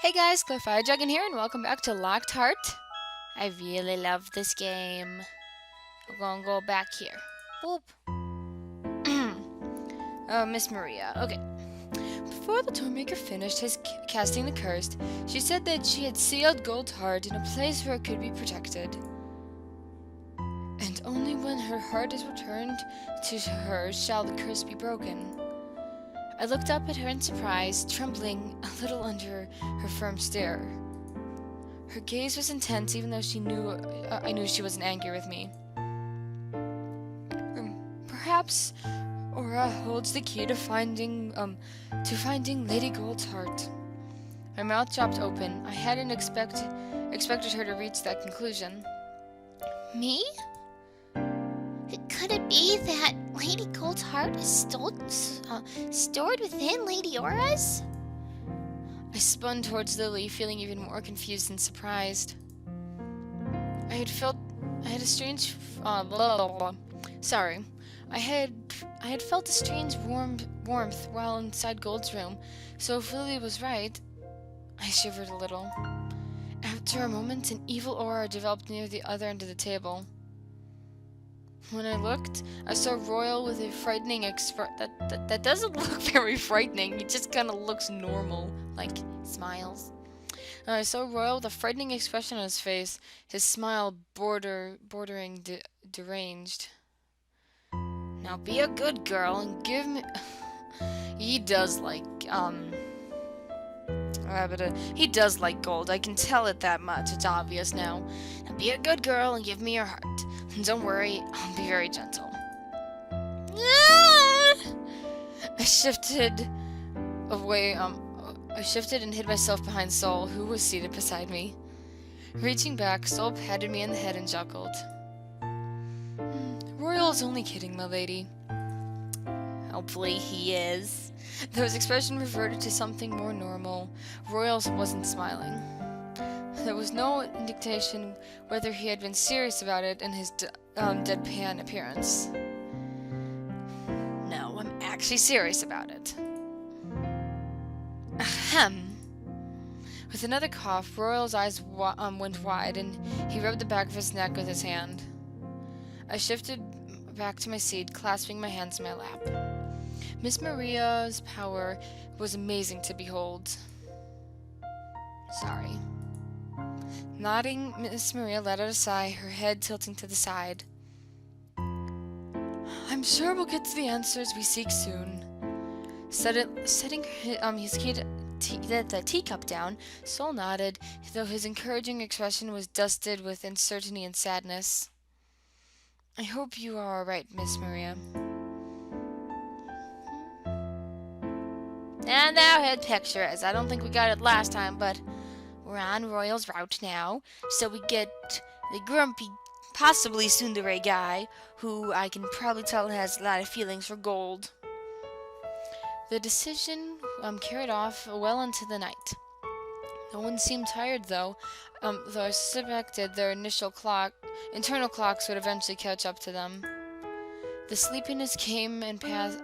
Hey guys, Firedragon here, and welcome back to Locked Heart. I really love this game. We're gonna go back here. Boop. Oh, Miss Maria. Okay. Before the Toymaker finished his casting the curse, she said that she had sealed Gold Heart in a place where it could be protected. And only when her heart is returned to her shall the curse be broken. I looked up at her in surprise, trembling a little under her firm stare. Her gaze was intense, even though I knew she wasn't angry with me. Perhaps Aura holds the key to finding Lady Gold's heart. My mouth dropped open. I hadn't expected her to reach that conclusion. Me? Could it be that Lady Gold's heart is stored within Lady Aura's? I spun towards Lily, feeling even more confused and surprised. I had felt a strange warmth while inside Gold's room, so if Lily was right, I shivered a little. After a moment, an evil aura developed near the other end of the table. When I looked, I saw Royal with a frightening that doesn't look very frightening. It just kind of looks normal, like smiles. I saw Royal with a frightening expression on his face, his smile bordering deranged. Now be a good girl and give me... He does like gold. I can tell it that much. It's obvious now. Now be a good girl and give me your heart. And don't worry, I'll be very gentle. I shifted and hid myself behind Sol, who was seated beside me. Reaching back, Sol patted me on the head and chuckled. Royal is only kidding, my lady. Hopefully he is. Though his expression reverted to something more normal, Royal wasn't smiling. There was no indication whether he had been serious about it in his deadpan appearance. No, I'm actually serious about it. Ahem. With another cough, Royal's eyes went wide, and he rubbed the back of his neck with his hand. I shifted back to my seat, clasping my hands in my lap. Miss Maria's power was amazing to behold. Sorry. Nodding, Miss Maria let out a sigh, her head tilting to the side. I'm sure we'll get to the answers we seek soon. Setting the teacup down, Sol nodded, though his encouraging expression was dusted with uncertainty and sadness. I hope you are all right, Miss Maria. And now head pictures. I don't think we got it last time, but we're on Royal's route now, so we get the grumpy, possibly tsundere guy, who I can probably tell has a lot of feelings for gold. The decision carried off well into the night. No one seemed tired, though I suspected their internal clocks would eventually catch up to them. The sleepiness came and passed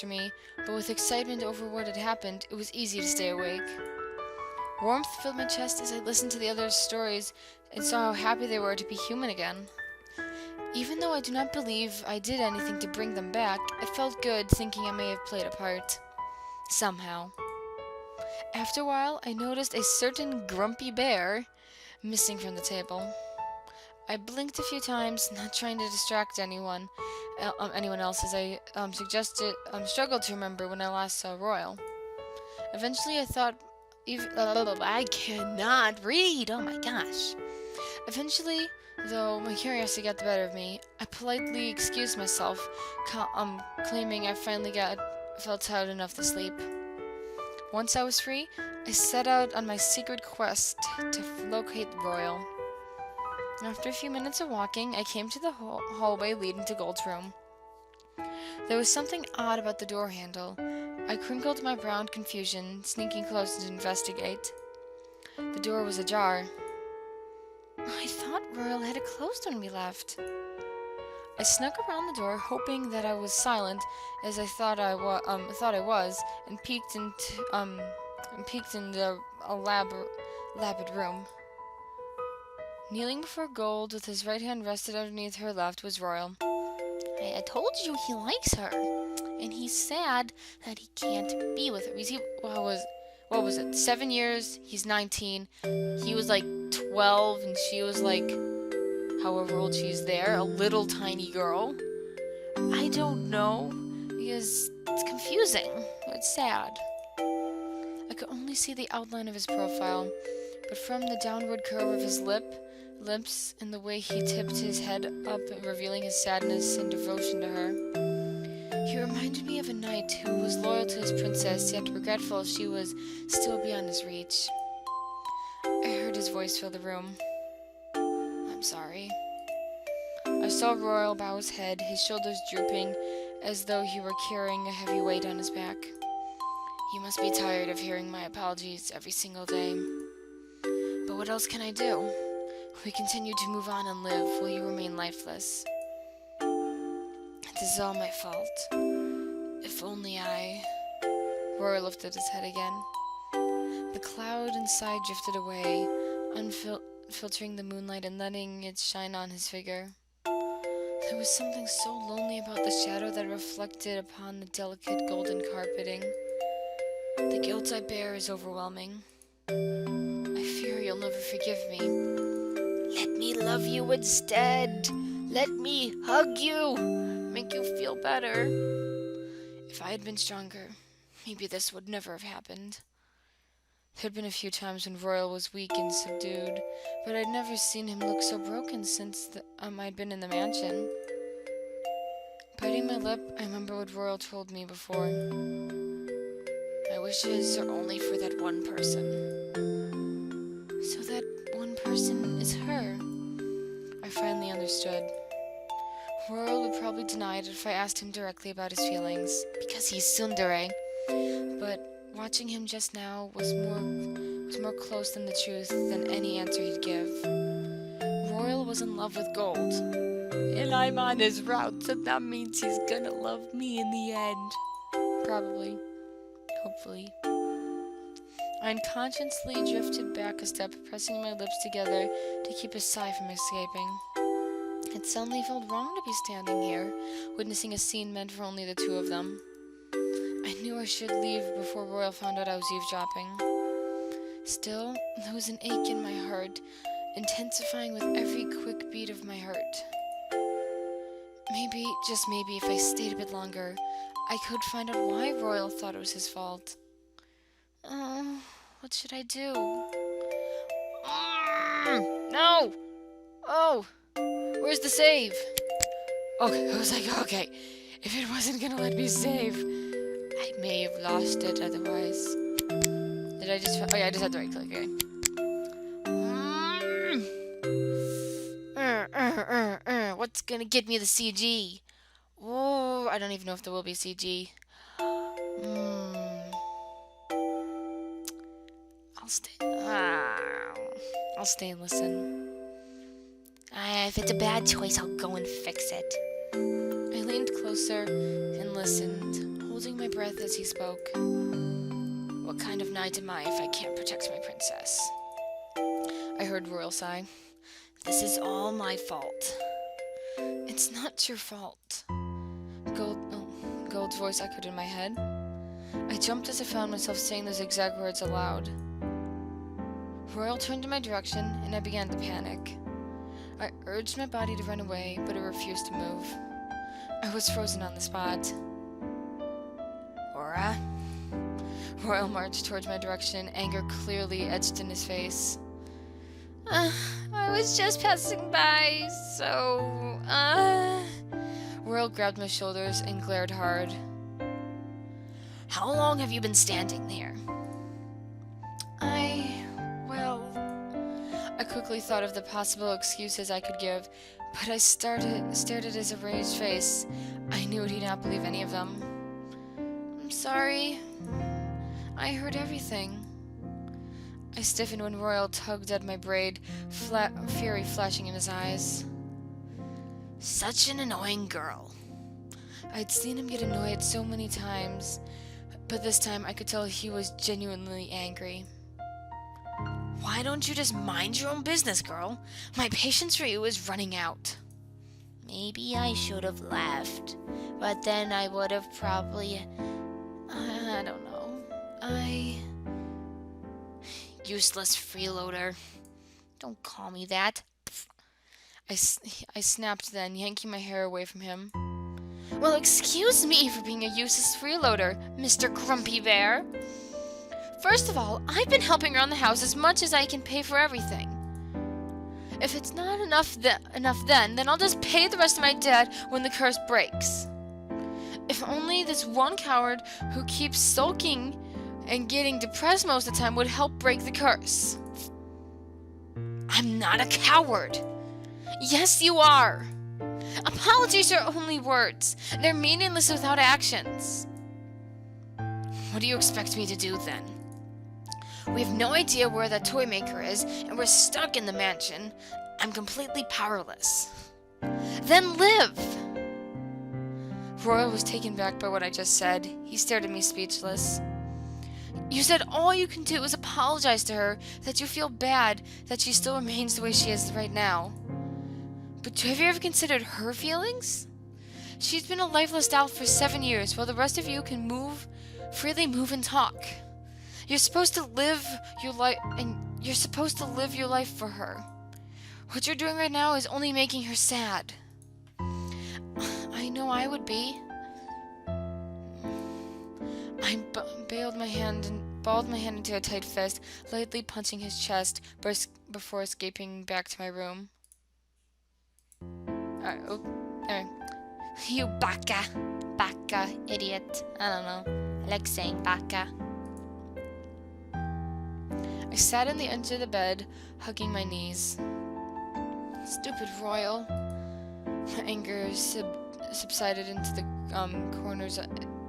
me, but with excitement over what had happened, it was easy to stay awake. Warmth filled my chest as I listened to the others' stories and saw how happy they were to be human again. Even though I do not believe I did anything to bring them back, I felt good thinking I may have played a part. Somehow. After a while, I noticed a certain grumpy bear missing from the table. I blinked a few times, not trying to distract anyone else, as I struggled to remember when I last saw Royal. Eventually, I thought, I cannot read. Oh my gosh. Eventually, though my curiosity got the better of me, I politely excused myself, claiming I finally felt tired enough to sleep. Once I was free, I set out on my secret quest to locate Royal. After a few minutes of walking, I came to the hallway leading to Gold's room. There was something odd about the door handle. I crinkled my brow in confusion, sneaking close to investigate. The door was ajar. I thought Royal had it closed when we left. I snuck around the door, hoping that I was silent, as I thought I was, and peeked and peeked into the elaborate room. Kneeling before Gold, with his right hand rested underneath her left, was Royal. I told you he likes her, and he's sad that he can't be with her. What was it? 7 years. He's 19. He was like 12, and she was like, however old she's there, a little tiny girl. I don't know, because it's confusing. It's sad. I could only see the outline of his profile, but from the downward curve of his lips, and the way he tipped his head up, revealing his sadness and devotion to her, he reminded me of a knight who was loyal to his princess, yet regretful she was still beyond his reach. I heard his voice fill the room. I'm sorry. I saw Royal bow his head, his shoulders drooping, as though he were carrying a heavy weight on his back. You must be tired of hearing my apologies every single day. But what else can I do? We continue to move on and live while you remain lifeless. This is all my fault. If only I... Rory lifted his head again. The cloud inside drifted away, filtering the moonlight and letting it shine on his figure. There was something so lonely about the shadow that reflected upon the delicate golden carpeting. The guilt I bear is overwhelming. I fear you'll never forgive me. Let me love you instead. Let me hug you. Make you feel better. If I had been stronger, maybe this would never have happened. There'd been a few times when Royal was weak and subdued, but I'd never seen him look so broken since I'd been in the mansion. Biting my lip, I remember what Royal told me before. My wishes are only for that one person. So that one person is her. I finally understood. Royal would probably deny it if I asked him directly about his feelings, because he's tsundere. But watching him just now was more close than the truth than any answer he'd give. Royal was in love with Gold, and I'm on his route, so that means he's gonna love me in the end. Probably. Hopefully. I unconsciously drifted back a step, pressing my lips together to keep a sigh from escaping. It suddenly felt wrong to be standing here, witnessing a scene meant for only the two of them. I knew I should leave before Royal found out I was eavesdropping. Still, there was an ache in my heart, intensifying with every quick beat of my heart. Maybe, just maybe, if I stayed a bit longer, I could find out why Royal thought it was his fault. Oh, what should I do? No! Oh! Where's the save? Okay, I was like, okay, if it wasn't gonna let me save, I may have lost it otherwise. Did I just... Oh yeah, I just had the right click, okay. What's gonna get me the CG? Oh, I don't even know if there will be CG. I'll stay and listen. If it's a bad choice, I'll go and fix it. I leaned closer and listened, holding my breath as he spoke. What kind of knight am I if I can't protect my princess? I heard Royal sigh. This is all my fault. It's not your fault. Gold's voice echoed in my head. I jumped as I found myself saying those exact words aloud. Royal turned in my direction, and I began to panic. I urged my body to run away, but it refused to move. I was frozen on the spot. Aura? Royal marched towards my direction, anger clearly etched in his face. I was just passing by, so... Royal grabbed my shoulders and glared hard. How long have you been standing there? I quickly thought of the possible excuses I could give, but I stared at his enraged face. I knew he'd not believe any of them. I'm sorry. I heard everything. I stiffened when Royal tugged at my braid, fury flashing in his eyes. Such an annoying girl. I'd seen him get annoyed so many times, But this time I could tell he was genuinely angry. Why don't you just mind your own business, girl? My patience for you is running out. Maybe I should have left, but then I would have probably. I don't know. Useless freeloader. Don't call me that. I snapped then, yanking my hair away from him. Well, excuse me for being a useless freeloader, Mr. Grumpy Bear. First of all, I've been helping around the house as much as I can pay for everything. If it's not enough then I'll just pay the rest of my debt when the curse breaks. If only this one coward who keeps sulking and getting depressed most of the time would help break the curse. I'm not a coward. Yes, you are. Apologies are only words. They're meaningless without actions. What do you expect me to do then? We have no idea where that toy maker is, and we're stuck in the mansion. I'm completely powerless. Then live! Royal was taken back by what I just said. He stared at me speechless. You said all you can do is apologize to her, that you feel bad, that she still remains the way she is right now. But have you ever considered her feelings? She's been a lifeless doll for 7 years, while the rest of you can freely move and talk. You're supposed to live your life, and you're supposed to live your life for her. What you're doing right now is only making her sad. I know I would be. I balled my hand into a tight fist, lightly punching his chest before escaping back to my room. You baka. Baka, idiot. I don't know. I like saying baka. I sat in the edge of the bed, hugging my knees. Stupid Royal. My anger subsided into the corners,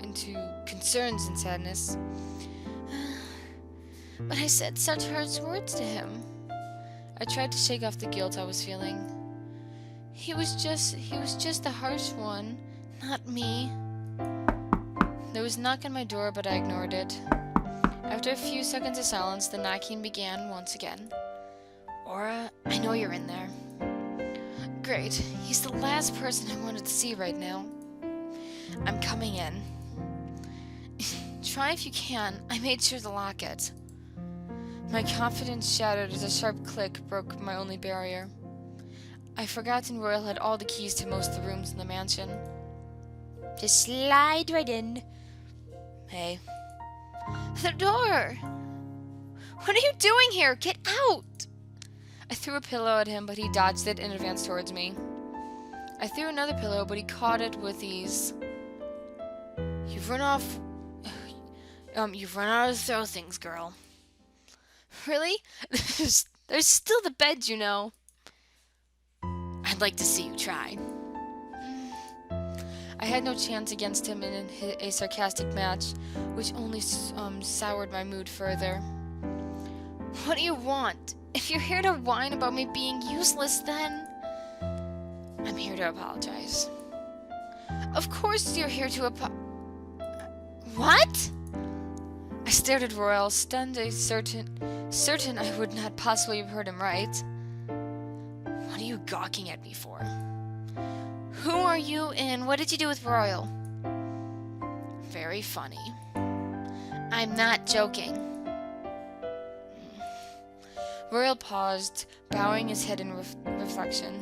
into concerns and sadness. But I said such harsh words to him. I tried to shake off the guilt I was feeling. He was just the harsh one, not me. There was a knock on my door, but I ignored it. After a few seconds of silence, the knocking began once again. Aura, I know you're in there. Great, he's the last person I wanted to see right now. I'm coming in. Try if you can. I made sure to lock it. My confidence shattered as a sharp click broke my only barrier. I'd forgotten Royal had all the keys to most of the rooms in the mansion. Just slide right in. Hey. The door! What are you doing here? Get out! I threw a pillow at him, but he dodged it and advanced towards me. I threw another pillow, but he caught it with ease. You've run out to throw things, girl. Really? There's still the bed, you know. I'd like to see you try. I had no chance against him in a sarcastic match, which only soured my mood further. What do you want? If you're here to whine about me being useless, then... I'm here to apologize. Of course you're here to What? I stared at Royal, stunned, certain I would not possibly have heard him right. What are you gawking at me for? Who are you and what did you do with Royal? Very funny. I'm not joking. Royal paused, bowing his head in reflection.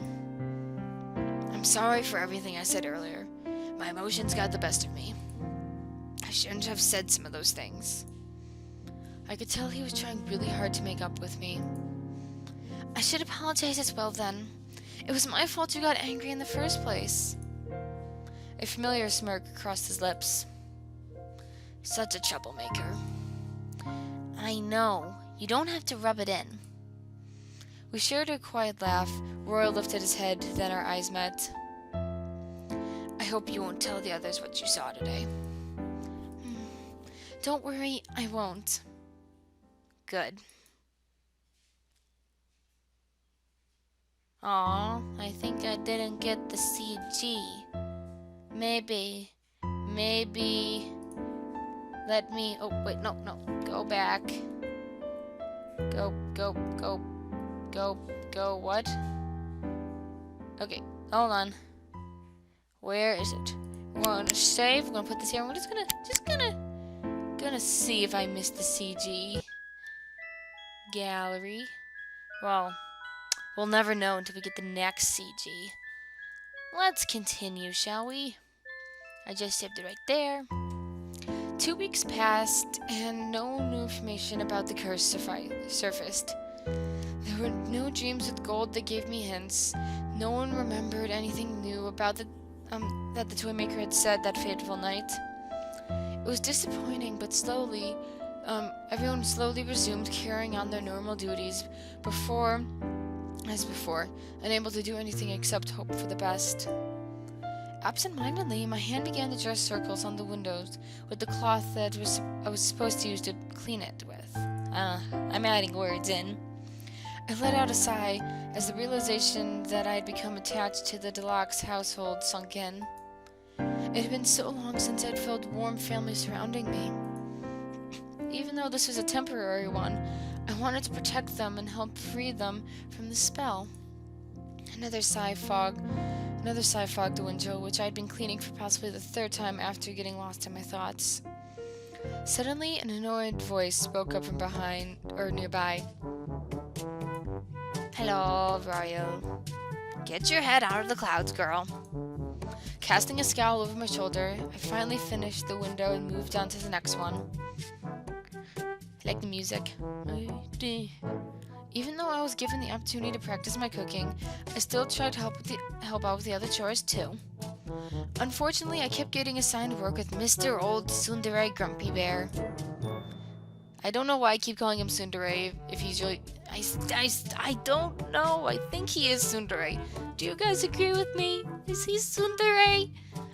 I'm sorry for everything I said earlier. My emotions got the best of me. I shouldn't have said some of those things. I could tell he was trying really hard to make up with me. I should apologize as well then. It was my fault you got angry in the first place. A familiar smirk crossed his lips. Such a troublemaker. I know. You don't have to rub it in. We shared a quiet laugh. Royal lifted his head, then our eyes met. I hope you won't tell the others what you saw today. Don't worry, I won't. Good. Aw, I think I didn't get the CG. Maybe... Let me. Oh, wait, no, no. Go back. Go, go, go, go, go. What? Okay, hold on. Where is it? We're gonna save. We're gonna put this here. We're gonna see if I missed the CG gallery. Well, we'll never know until we get the next CG. Let's continue, shall we? I just saved it right there. 2 weeks passed, and no new information about the curse surfaced. There were no dreams with gold that gave me hints. No one remembered anything new about that the toy maker had said that fateful night. It was disappointing, but everyone slowly resumed carrying on their normal duties as before, unable to do anything except hope for the best. Absent-mindedly, my hand began to draw circles on the windows with the cloth that I was supposed to use to clean it with. I'm adding words in. I let out a sigh as the realization that I had become attached to the Deluxe household sunk in. It had been so long since I'd felt warm family surrounding me. Even though this was a temporary one, I wanted to protect them and help free them from the spell. Another sigh fogged the window, which I had been cleaning for possibly the third time after getting lost in my thoughts. Suddenly, an annoyed voice spoke up from behind or nearby. "Hello, Royal. Get your head out of the clouds, girl." Casting a scowl over my shoulder, I finally finished the window and moved on to the next one. I like the music. Even though I was given the opportunity to practice my cooking, I still tried to help out with the other chores too. Unfortunately, I kept getting assigned work with Mr. Old Tsundere Grumpy Bear. I don't know why I keep calling him Tsundere if he's really... I don't know. I think he is Tsundere. Do you guys agree with me? Is he Tsundere?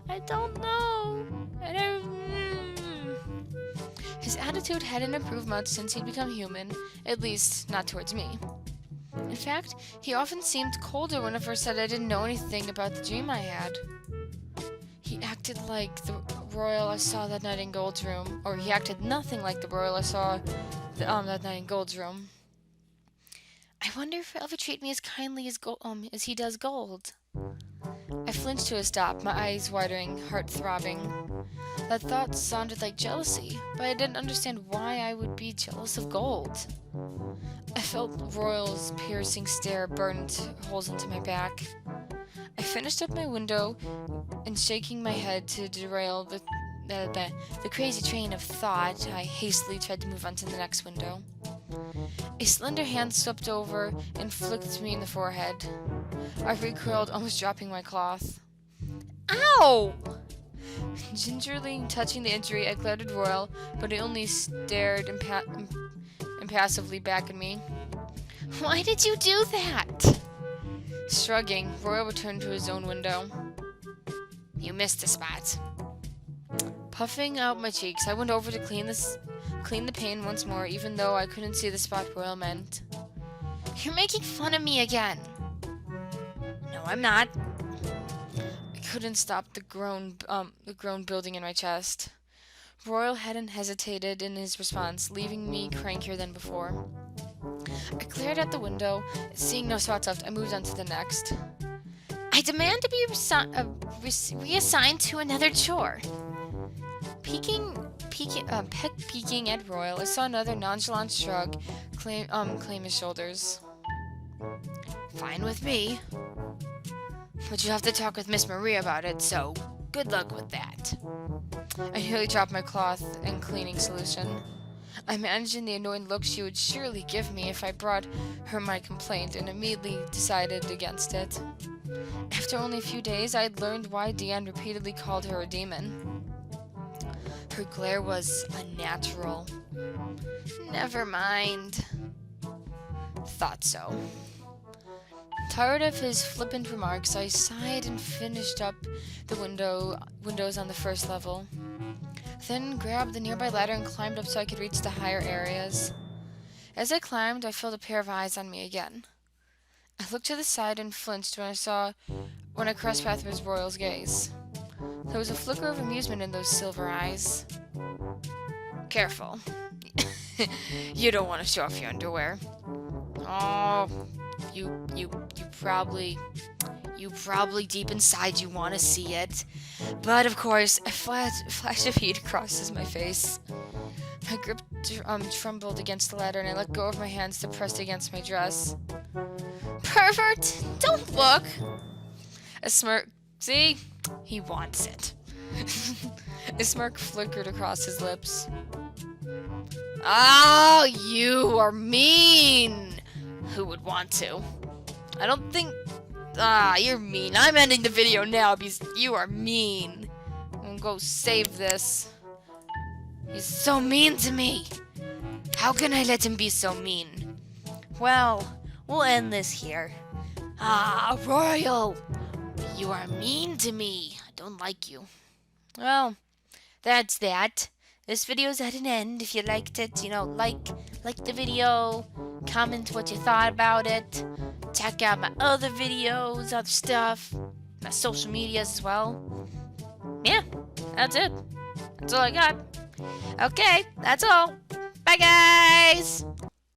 I don't know. His attitude hadn't improved much since he'd become human, at least not towards me. In fact, he often seemed colder whenever I said I didn't know anything about the dream I had. He acted like the royal I saw that night in Gold's room, or he acted nothing like the royal I saw that night in Gold's room. I wonder if he'll ever treat me as kindly as he does Gold. I flinched to a stop, my eyes watering, heart throbbing. That thought sounded like jealousy, but I didn't understand why I would be jealous of Gold. I felt Royal's piercing stare burn holes into my back. I finished up my window and, shaking my head to derail the crazy train of thought, I hastily tried to move on to the next window. A slender hand swept over and flicked me in the forehead. I recoiled, almost dropping my cloth. Ow! Gingerly touching the injury, I glared at Royal, but he only stared impassively back at me. Why did you do that? Shrugging, Royal returned to his own window. You missed a spot. Puffing out my cheeks, I went over to clean the pain once more, even though I couldn't see the spot Royal meant. You're making fun of me again. No, I'm not. I couldn't stop the groan building in my chest. Royal hadn't hesitated in his response, leaving me crankier than before. I glared out the window. Seeing no spots left, I moved on to the next. I demand to be reassigned to another chore. Peeking at Royal, I saw another nonchalant shrug claim his shoulders. Fine with me. But you have to talk with Miss Maria about it, so good luck with that. I nearly dropped my cloth and cleaning solution. I imagined the annoyed look she would surely give me if I brought her my complaint, and immediately decided against it. After only a few days, I had learned why Diane repeatedly called her a demon. Her glare was unnatural. Never mind. Thought so. Tired of his flippant remarks, I sighed and finished up the windows on the first level. Then grabbed the nearby ladder and climbed up so I could reach the higher areas. As I climbed, I felt a pair of eyes on me again. I looked to the side and flinched when I crossed paths with Royal's gaze. There was a flicker of amusement in those silver eyes. Careful. You don't want to show off your underwear. Oh, you probably deep inside you want to see it. But of course, a flash of heat crosses my face. My grip trembled against the ladder, and I let go of my hands to press against my dress. Pervert! Don't look! A smirk. See? He wants it. A smirk flickered across his lips. Oh, you are mean! Who would want to? I don't think... you're mean. I'm ending the video now because you are mean. I'm gonna go save this. He's so mean to me. How can I let him be so mean? Well, we'll end this here. Royal! You are mean to me. I don't like you. Well, that's that. This video's at an end. If you liked it, like the video, comment what you thought about it, check out my other videos, other stuff, my social medias as well. Yeah, that's it. That's all I got. Okay, that's all. Bye, guys!